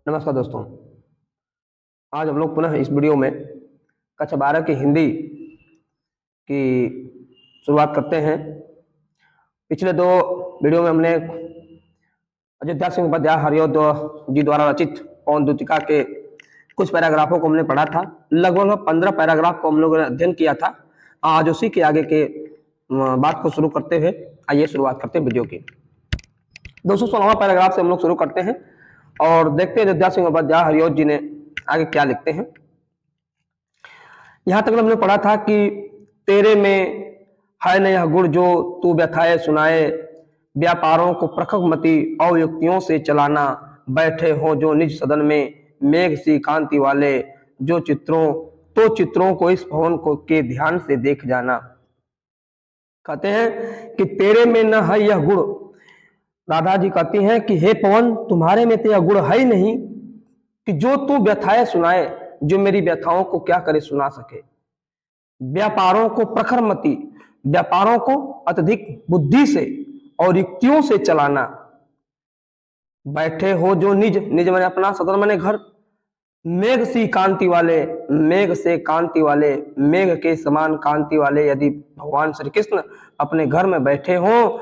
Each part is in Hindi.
नमस्कार दोस्तों, आज हम लोग पुनः इस वीडियो में कक्षा 12 की हिंदी की शुरुआत करते हैं। पिछले दो वीडियो में हमने अयोध्या सिंह उपाध्याय हरिओ जी द्वारा रचित पवन दूतिका के कुछ पैराग्राफों को हमने पढ़ा था। लगभग 15 पैराग्राफ को हम लोगों ने अध्ययन किया था। आज उसी के आगे के बात को शुरू करते हुए आइए शुरुआत करते हैं वीडियो की। 216वां पैराग्राफ से हम लोग शुरू करते हैं और देखते हैं अयोध्या सिंह उपाध्याय हरिओ जी ने आगे क्या लिखते हैं। यहां तक हमने पढ़ा था कि तेरे में है न यह गुण जो तू व्यथाए सुनाए, व्यापारों को प्रखमति और युक्तियों से चलाना, बैठे हो जो निज सदन में मेघ सी कांति वाले, जो चित्रों को इस भवन को के ध्यान से देख जाना। कहते हैं कि तेरे में न है यह गुण। राधा जी कहती हैं कि हे पवन, तुम्हारे में तो यह गुण है ही नहीं कि जो तू व्यथाएं सुनाए, जो मेरी व्यथाओं को क्या करे सुना सके। व्यापारों को प्रखर मति, व्यापारों को अत्यधिक बुद्धि से और युक्तियों से चलाना। बैठे हो जो निज मैंने अपना, सदन मैंने घर, मेघ सी कांति वाले, मेघ से कांति वाले, मेघ के समान कांति वाले यदि भगवान श्री कृष्ण अपने घर में बैठे हो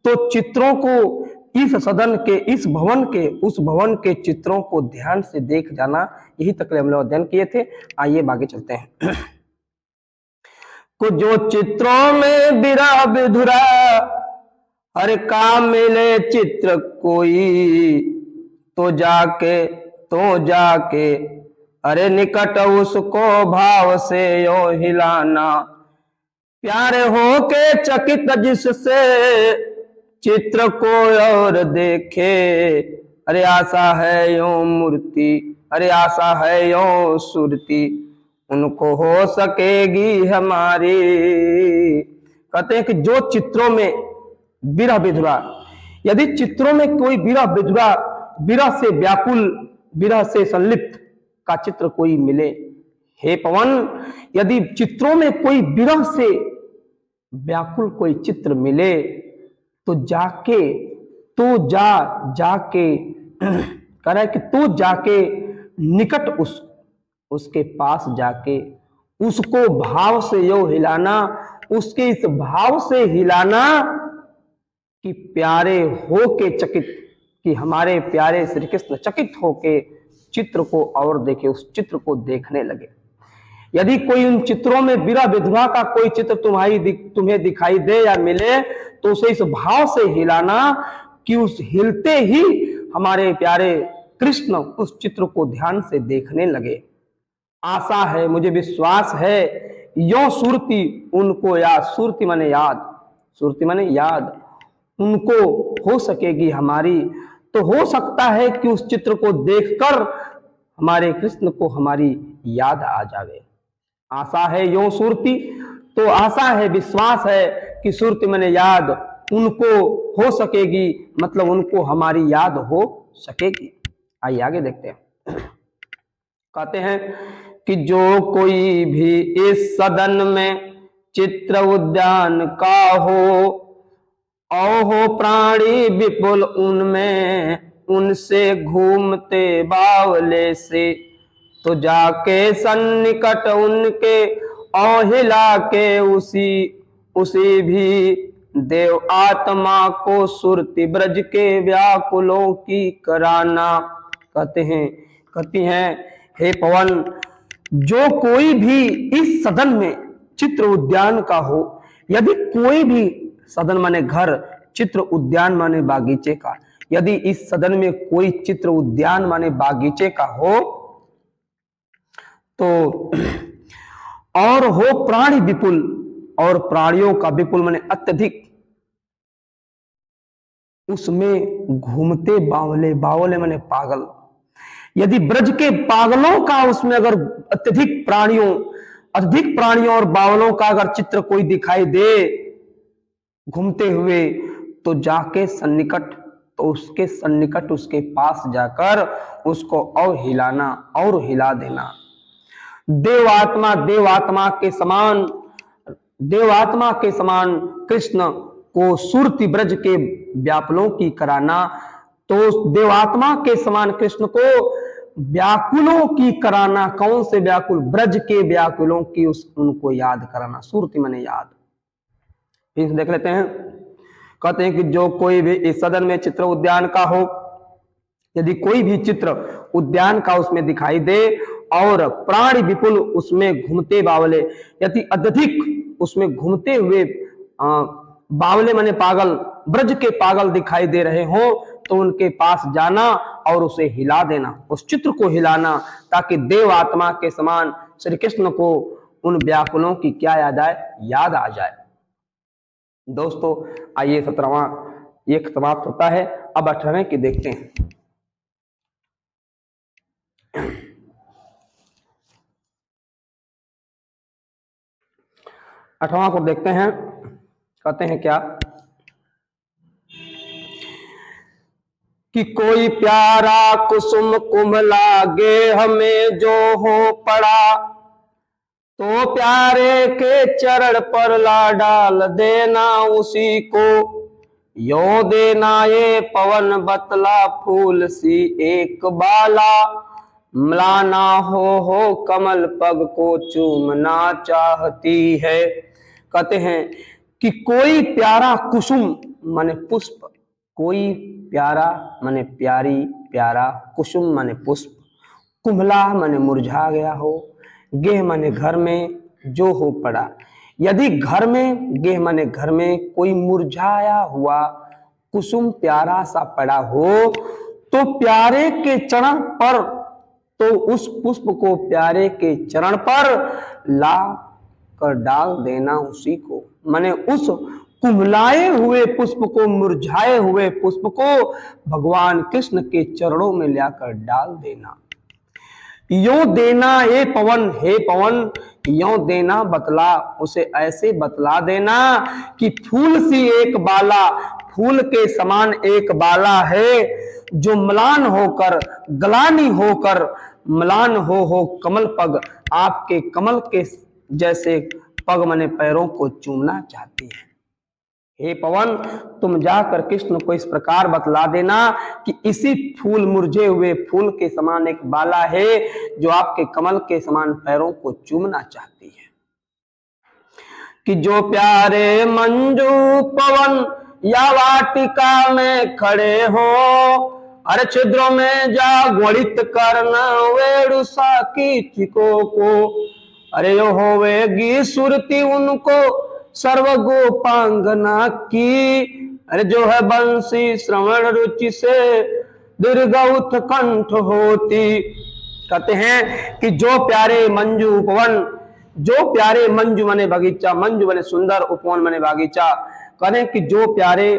तो चित्रों को इस सदन के, इस भवन के, उस भवन के चित्रों को ध्यान से देख जाना। यही तक हम लोग अध्ययन किए थे। आइए आगे चलते हैं। कुछ जो चित्रों में बिरा विधुरा, हर काम मिले चित्र कोई, तो जाके अरे निकट उसको भाव से यो हिलाना। प्यारे हो के चकित जिससे चित्र को और देखे, अरे आशा है यो मूर्ति, अरे आशा है यो सुरती, उनको हो सकेगी हमारी। कहते हैं कि जो चित्रों में विरह विधुरा, यदि चित्रों में कोई विरह विधुरा, विरह से व्याकुल, विरह से संलिप्त का चित्र कोई मिले, हे पवन, यदि चित्रों में कोई विरह से व्याकुल कोई चित्र मिले तो जाके कह रहा है कि तू जाके निकट उसके पास जाके उसको भाव से यो हिलाना, उसके इस भाव से हिलाना कि प्यारे हो के चकित, कि हमारे प्यारे श्री कृष्ण चकित होके चित्र को और देखे, उस चित्र को देखने लगे। यदि कोई उन चित्रों में विरह विधुरा का कोई चित्र तुम्हें दिखाई दे या मिले तो उसे इस भाव से हिलाना कि उस हिलते ही हमारे प्यारे कृष्ण उस चित्र को ध्यान से देखने लगे। आशा है, मुझे विश्वास है, यो सुरती उनको याद, सुरती माने याद, सुरती माने याद, उनको हो सकेगी हमारी। तो हो सकता है कि उस चित्र को देखकर हमारे कृष्ण को हमारी याद आ जावे। आशा है यो सुरती, तो आशा है, विश्वास है कि सुरती माने याद, उनको हो सकेगी, मतलब उनको हमारी याद हो सकेगी। आइए आगे देखते हैं। कहते हैं कि जो कोई भी इस सदन में चित्र उद्यान का हो प्राणी विपुल उनमें, उनसे घूमते बावले से, तो जाके सन्निकट उनके और हिला के उसी भी देव आत्मा को सुरति ब्रज के व्याकुलों की कराना। कहती हैं हे पवन, जो कोई भी इस सदन में चित्र उद्यान का हो, यदि कोई भी सदन माने घर, चित्र उद्यान माने बागीचे का, यदि इस सदन में कोई चित्र उद्यान माने बागीचे का हो तो, और हो प्राणी विपुल, और प्राणियों का विपुल माने अत्यधिक, उसमें घूमते बावले, बावले माने पागल, यदि ब्रज के पागलों का उसमें अगर अत्यधिक प्राणियों और बावलों का अगर चित्र कोई दिखाई दे घूमते हुए, तो जाके सन्निकट, तो उसके सन्निकट, उसके पास जाकर उसको और हिलाना और हिला देना। देवात्मा के समान कृष्ण को सुरति ब्रज के व्यापलों की कराना। तो देवात्मा के समान कृष्ण को व्याकुलों की कराना, कौन से व्याकुल, ब्रज के व्याकुलों की उनको याद कराना। सुरति माने याद। फिर देख लेते हैं, कहते हैं कि जो कोई भी इस सदन में चित्र उद्यान का हो, यदि कोई भी चित्र उद्यान का उसमें दिखाई दे और प्राणी विपुल उसमें घूमते बावले, यदि अत्यधिक उसमें घूमते हुए बावले माने पागल, ब्रज के पागल दिखाई दे रहे हो, तो उनके पास जाना और उसे हिला देना, उस चित्र को हिलाना, ताकि देव आत्मा के समान श्री कृष्ण को उन व्याकुलों की क्या याद आए, याद आ जाए। दोस्तों आइए 17वां एक समाप्त होता है। अब 18वें की देखते हैं। 18वां को देखते हैं, कहते हैं क्या कि कोई प्यारा कुसुम कुमला गे हमें जो हो पड़ा, तो प्यारे के चरण पर ला डाल देना उसी को, यो देना ये पवन बतला फूल सी एक बाला, मलाना हो कमल पग को चूमना चाहती है। कहते हैं कि कोई प्यारा कुसुम माने पुष्प, कोई प्यारा माने प्यारी, प्यारा कुसुम माने पुष्प, कुम्भला माने मुरझा गया हो, गेह माने घर में, जो हो पड़ा। यदि घर में, गेह माने घर में, कोई मुरझाया हुआ कुसुम प्यारा सा पड़ा हो, तो प्यारे के चरण पर, तो उस पुष्प को प्यारे के चरण पर ला कर डाल देना उसी को, माने उस कुम्हलाए हुए पुष्प को, मुरझाए हुए पुष्प को भगवान कृष्ण के चरणों में लाकर डाल देना। यो देना हे पवन, हे पवन यो देना बतला, उसे ऐसे बतला देना कि फूल सी एक बाला, फूल के समान एक बाला है, जो म्लान होकर, गलानी होकर, म्लान हो कमल पग, आपके कमल के जैसे पग माने पैरों को चूमना चाहती है। हे पवन तुम जाकर कृष्ण को इस प्रकार बतला देना कि इसी फूल, मुरझे हुए फूल के समान एक बाला है, जो आपके कमल के समान पैरों को चूमना चाहती है। कि जो प्यारे मंजू पवन या वाटिका में खड़े हो, अरे छिद्रों में जा ग्वलित करना वेड़ुसा की चिको को, अरे यो होवेगी सुरती उनको सर्व गोपांगना की, अरे जो है बंसी श्रवण रुचि से दीर्घ उत्कंठ होती। कहते हैं कि जो प्यारे मंजू उपवन, जो प्यारे मंजू माने बगीचा, मंजू माने सुंदर, उपवन माने बागीचा, कहते कि जो प्यारे,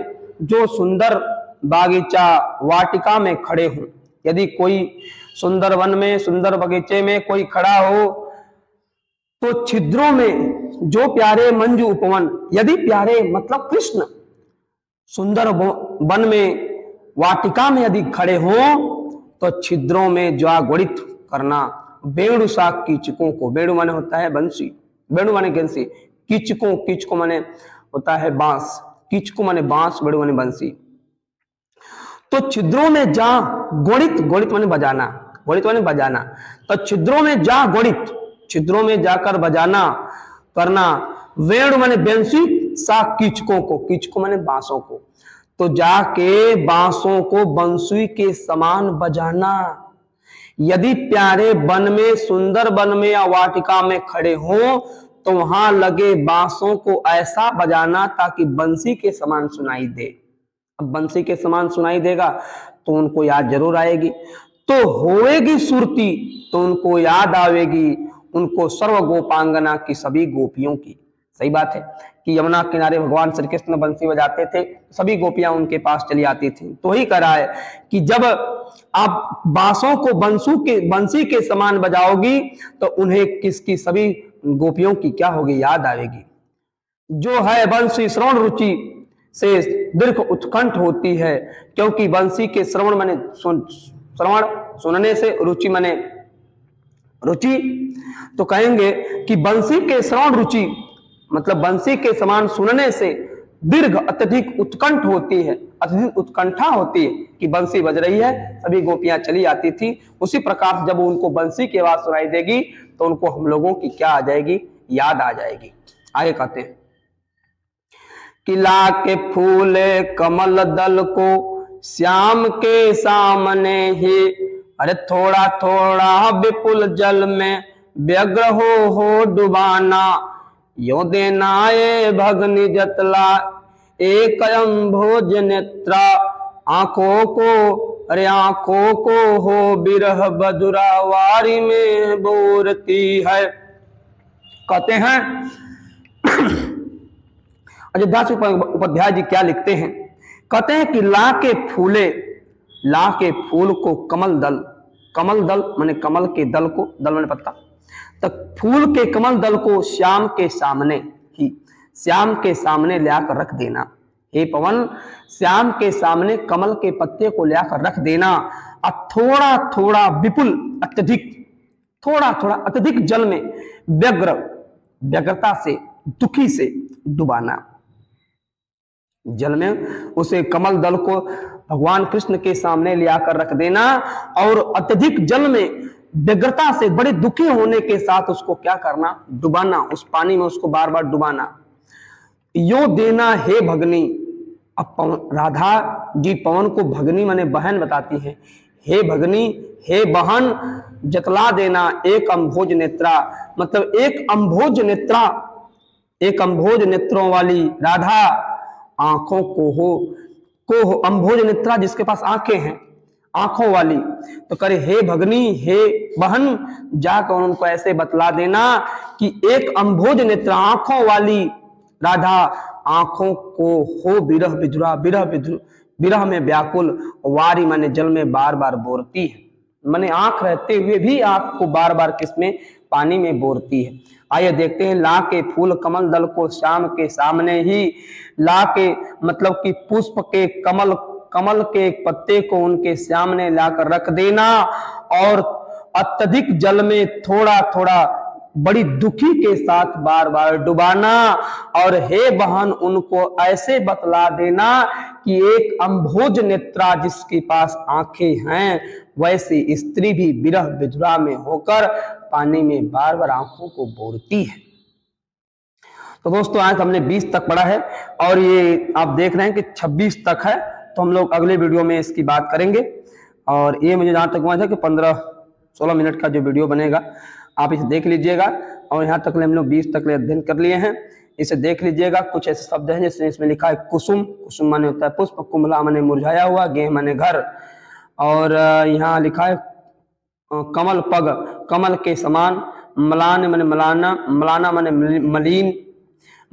जो सुंदर बागीचा, वाटिका में खड़े हों। यदि कोई सुंदर वन में, सुंदर बगीचे में कोई खड़ा हो, तो छिद्रों में जो प्यारे मंजू उपवन, यदि प्यारे मतलब कृष्ण सुंदर वन में, वाटिका में यदि खड़े हो, तो छिद्रों में ज्वागुड़ित करना वेणुसा कीचकों को, वेणु माने होता है बंसी, वेणु माने बंसी, कीचकों, कीचको माने होता है बांस, कीचको माने बांस, वेणु माने बंसी। तो छिद्रों में जा गोड़ित, गोड़ित माने बजाना, गोड़ित माने बजाना, तो छिद्रों में जा गोड़ित, छिद्रों में जाकर बजाना करना, वेणु माने बंसी, सा कीचकों को, कीचको माने बांसों को, तो जाके बांसों को बंसी के समान बजाना। यदि प्यारे वन में, सुंदर वन में या वाटिका में खड़े हो, तो वहां लगे बांसों को ऐसा बजाना ताकि बंसी के समान सुनाई दे। अब बंसी के समान सुनाई देगा तो उनको याद जरूर आएगी, तो होएगी सुरती, तो उनको याद आवेगी उनको सर्व गोपांगना की, सभी गोपियों की। सही बात है कि यमुना किनारे भगवान श्री कृष्ण बंसी बजाते थे, सभी गोपियां उनके पास चली आती थी। तो ही कह रहा है कि जब आप बांसों को बंसी के समान बजाओगी, तो उन्हें किसकी, सभी गोपियों की क्या होगी, याद आएगी। जो है बंसी श्रवण रुचि से दीर्घ उत्कंठ होती है, क्योंकि बंसी के श्रवण माने श्रवण, सुनने से, रुचि माने रुचि, तो कहेंगे कि बंसी के श्रवण रुचि मतलब बंसी के समान सुनने से दीर्घ अत्यधिक उत्कंठ होती है, अत्यधिक उत्कंठा होती है कि बंसी बज रही है, सभी गोपियां चली आती थी। उसी प्रकार से जब उनको बंसी की आवाज सुनाई देगी तो उनको हम लोगों की क्या आ जाएगी, याद आ जाएगी। आगे कहते हैं, किला के फूले कमल दल को श्याम के सामने ही, अरे थोड़ा थोड़ा विपुल जल में व्यग्र हो डुबाना, यो देना ये भगनी जतला एक अम्भोज नेत्रा, आंखों को, अरे आंखों को हो बिरह बजुरा वारी में बोरती है। कहते हैं अयोध्या से उपाध्याय जी क्या लिखते हैं, कहते हैं कि ला के फूले, ला के फूल को कमल दल, कमल दल माने कमल के दल को, दल माने पत्ता, तो फूल के कमल दल को श्याम के सामने ही, श्याम के सामने लाकर रख देना। हे पवन, श्याम के सामने कमल के पत्ते को लाकर रख देना, और थोड़ा थोड़ा विपुल अत्यधिक, थोड़ा थोड़ा अत्यधिक जल में व्यग्र, व्यग्रता से, दुखी से डुबाना। जल में उसे कमल दल को भगवान कृष्ण के सामने लाकर रख देना, और अत्यधिक जल में व्यग्रता से, बड़े दुखी होने के साथ उसको क्या करना, डुबाना, उस पानी में उसको बार बार डुबाना। यो देना हे भगनी, अब राधा जी पवन को भगनी माने बहन बताती है, हे भगनी, हे बहन, जतला देना एक अम्भोज नेत्रा, मतलब एक अम्भोज नेत्रा, एक अम्भोज नेत्रों वाली राधा, आंखों को हो अम्भोज नेत्रा, जिसके पास आंखें हैं, आंखों वाली, तो करे हे भगनी, हे बहन, जाकर उनको ऐसे बतला देना कि एक अम्भोज नेत्रा, आंखों वाली राधा, आंखों को हो बिरह बिजुरा, बिरह में व्याकुल, वारी माने जल में बार बार बोरती है, माने आंख रहते हुए भी आंख को बार बार किसमें, पानी में बोरती है। आइए देखते हैं, ला के फूल कमल दल को श्याम के सामने ही, ला के मतलब कि पुष्प के कमल, कमल के एक पत्ते को उनके सामने लाकर रख देना, और अत्यधिक जल में थोड़ा थोड़ा बड़ी दुखी के साथ बार बार डुबाना, और हे बहन, उनको ऐसे बतला देना कि एक अम्भोज नेत्रा जिसके पास आंखें हैं, वैसे स्त्री भी बिरह बिजुरा में होकर पानी में बार बार आंखों को बोरती है। तो दोस्तों आज हमने 20 तक पढ़ा है, और ये आप देख रहे हैं कि 26 तक है, तो हम लोग अगले वीडियो में इसकी बात करेंगे। और ये मुझे जहाँ तक हुआ था कि 15-16 मिनट का जो वीडियो बनेगा, आप इसे देख लीजिएगा, और यहाँ तक हम लोग 20 तक अध्ययन कर लिए हैं, इसे देख लीजिएगा। कुछ ऐसे शब्द हैं जैसे इसमें लिखा है कुसुम, कुसुम माने होता है पुष्प, कुमला माने मुरझाया हुआ, गेह माने घर, और यहाँ लिखा है कमल पग, कमल के समान, मलान माने मलाना, मलाना माने मलिन,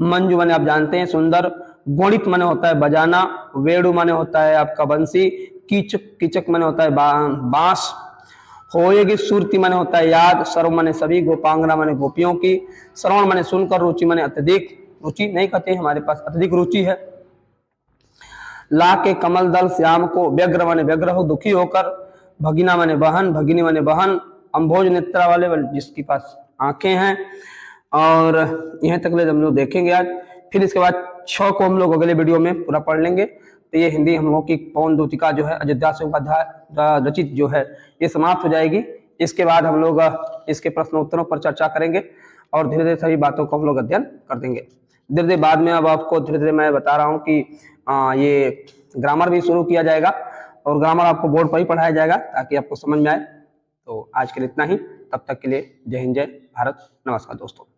मंजू माने आप जानते हैं सुंदर, गोणित माने होता है बजाना, वेणु माने होता है आपका बंसी, कीचक, कीचक माने होता है बांस, होएगी सुरती माने होता है याद, सर्व माने सभी, गोपांगना माने गोपियों की, श्रवण माने सुनकर, रुचि माने अत्यधिक, रुचि नहीं कहते हमारे पास अत्यधिक रुचि है। ला के कमल दल श्याम को, व्यग्र माने व्यग्र हो, दुखी होकर, भगिना माने बहन, भगिनी माने बहन, अम्भोज नेत्रा वाले जिसके पास आंखें हैं। और यहाँ तक हम लोग देखेंगे आज, फिर इसके बाद 6 को हम लोग अगले वीडियो में पूरा पढ़ लेंगे। तो ये हिंदी हम लोग की पवन दूतिका जो है अयोध्या से उपाध्याय रचित जो है ये समाप्त हो जाएगी। इसके बाद हम लोग इसके प्रश्नोत्तरों पर चर्चा करेंगे, और धीरे धीरे सभी बातों को हम लोग अध्ययन कर देंगे। धीरे धीरे बाद में अब आपको धीरे धीरे मैं बता रहा हूँ कि ये ग्रामर भी शुरू किया जाएगा, और ग्रामर आपको बोर्ड पर ही पढ़ाया जाएगा ताकि आपको समझ में आए। तो आज के लिए इतना ही, तब तक के लिए जय हिंद, जय भारत, नमस्कार दोस्तों।